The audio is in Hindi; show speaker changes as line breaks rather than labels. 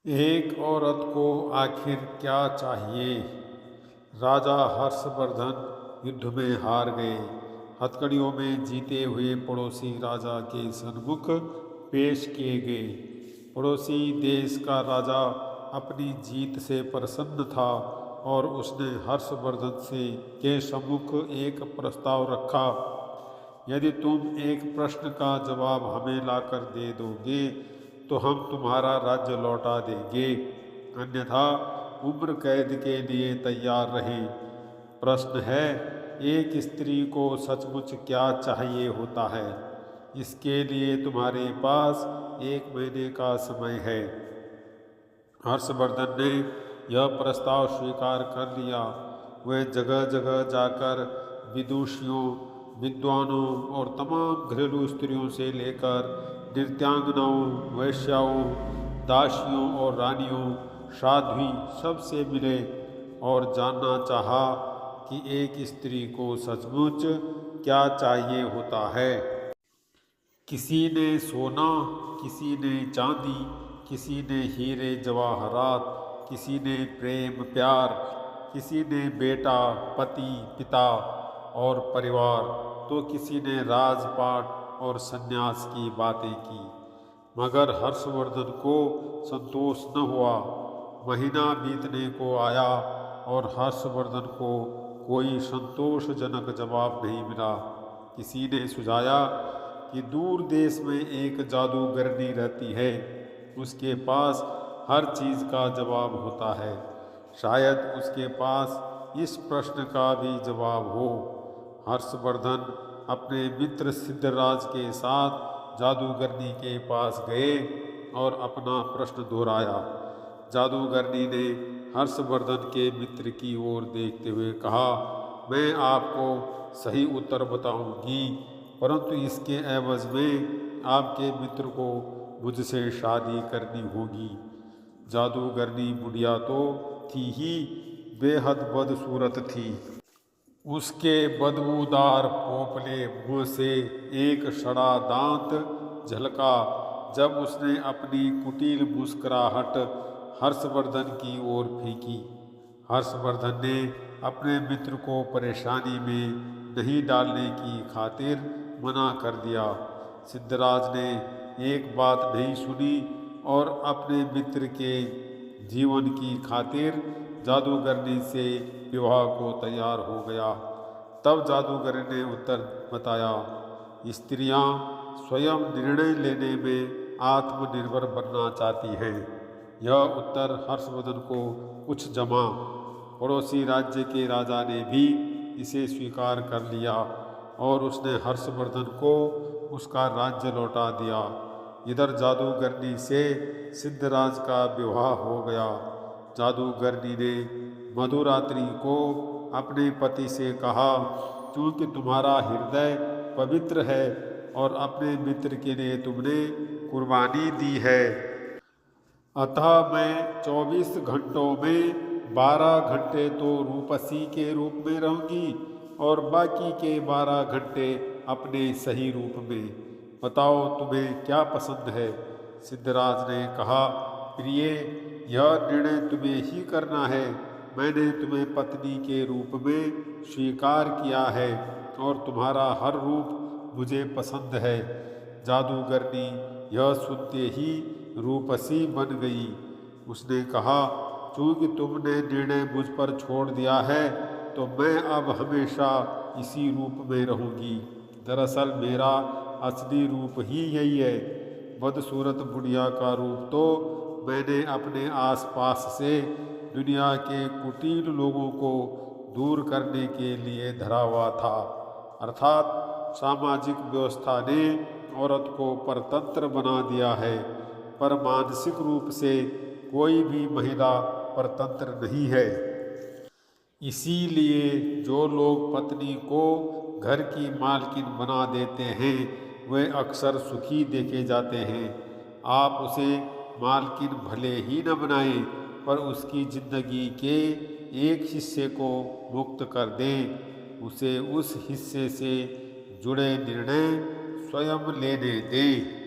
एक औरत को आखिर क्या चाहिए? राजा हर्षवर्धन युद्ध में हार गए। हथकड़ियों में जीते हुए पड़ोसी राजा के सन्मुख पेश किए गए। पड़ोसी देश का राजा अपनी जीत से प्रसन्न था और उसने हर्षवर्धन से के सम्मुख एक प्रस्ताव रखा। यदि तुम एक प्रश्न का जवाब हमें लाकर दे दोगे तो हम तुम्हारा राज्य लौटा देंगे, अन्यथा उम्र कैद के लिए तैयार रहें। प्रश्न है, एक स्त्री को सचमुच क्या चाहिए होता है? इसके लिए तुम्हारे पास 1 महीने का समय है। हर्षवर्धन ने यह प्रस्ताव स्वीकार कर लिया। वह जगह जगह जाकर विदुषियों, विद्वानों और तमाम घरेलू स्त्रियों से लेकर नृत्यांगनाओं, वैश्याओं, दासियों और रानियों, साध्वी सबसे मिले और जानना चाहा कि एक स्त्री को सचमुच क्या चाहिए होता है। किसी ने सोना, किसी ने चांदी, किसी ने हीरे जवाहरात, किसी ने प्रेम प्यार, किसी ने बेटा, पति, पिता और परिवार, तो किसी ने राजपाट और सन्यास की बातें की। मगर हर्षवर्धन को संतोष न हुआ। महीना बीतने को आया और हर्षवर्धन को कोई संतोषजनक जवाब नहीं मिला। किसी ने सुझाया कि दूर देश में एक जादूगरनी रहती है, उसके पास हर चीज़ का जवाब होता है। शायद उसके पास इस प्रश्न का भी जवाब हो। हर्षवर्धन अपने मित्र सिद्धराज के साथ जादूगरनी के पास गए और अपना प्रश्न दोहराया। जादूगरनी ने हर्षवर्धन के मित्र की ओर देखते हुए कहा, मैं आपको सही उत्तर बताऊंगी, परंतु इसके एवज में आपके मित्र को मुझसे शादी करनी होगी। जादूगरनी बुढ़िया तो थी ही, बेहद बदसूरत थी। उसके बदबूदार पोपले मुंह से एक सड़ा दांत झलका जब उसने अपनी कुटिल मुस्कुराहट हर्षवर्धन की ओर फेंकी। हर्षवर्धन ने अपने मित्र को परेशानी में नहीं डालने की खातिर मना कर दिया। सिद्धराज ने एक बात नहीं सुनी और अपने मित्र के जीवन की खातिर जादूगरनी से विवाह को तैयार हो गया। तब जादूगरनी ने उत्तर बताया, स्त्रियां स्वयं निर्णय लेने में आत्मनिर्भर बनना चाहती हैं। यह उत्तर हर्षवर्धन को कुछ जमा। पड़ोसी राज्य के राजा ने भी इसे स्वीकार कर लिया और उसने हर्षवर्धन को उसका राज्य लौटा दिया। इधर जादूगरनी से सिद्धराज का विवाह हो गया। जादूगरनी ने मधुरात्रि को अपने पति से कहा, क्योंकि तुम्हारा हृदय पवित्र है और अपने मित्र के लिए तुमने कुर्बानी दी है, अतः मैं 24 घंटों में 12 घंटे तो रूपसी के रूप में रहूंगी और बाकी के 12 घंटे अपने सही रूप में। बताओ तुम्हें क्या पसंद है? सिद्धराज ने कहा, प्रिय, यह निर्णय तुम्हें ही करना है। मैंने तुम्हें पत्नी के रूप में स्वीकार किया है और तुम्हारा हर रूप मुझे पसंद है। जादूगरनी यह सुनते ही रूपसी बन गई। उसने कहा, चूंकि तुमने निर्णय मुझ पर छोड़ दिया है तो मैं अब हमेशा इसी रूप में रहूंगी। दरअसल मेरा असली रूप ही यही है। बदसूरत बुढ़िया का रूप तो मैंने अपने आसपास से दुनिया के कुटिल लोगों को दूर करने के लिए धरा हुआ था। अर्थात सामाजिक व्यवस्था ने औरत को परतंत्र बना दिया है, पर मानसिक रूप से कोई भी महिला परतंत्र नहीं है। इसीलिए जो लोग पत्नी को घर की मालकिन बना देते हैं वे अक्सर सुखी देखे जाते हैं। आप उसे मालकिन भले ही न बनाएं, पर उसकी जिंदगी के एक हिस्से को मुक्त कर दें। उसे उस हिस्से से जुड़े निर्णय स्वयं लेने दें।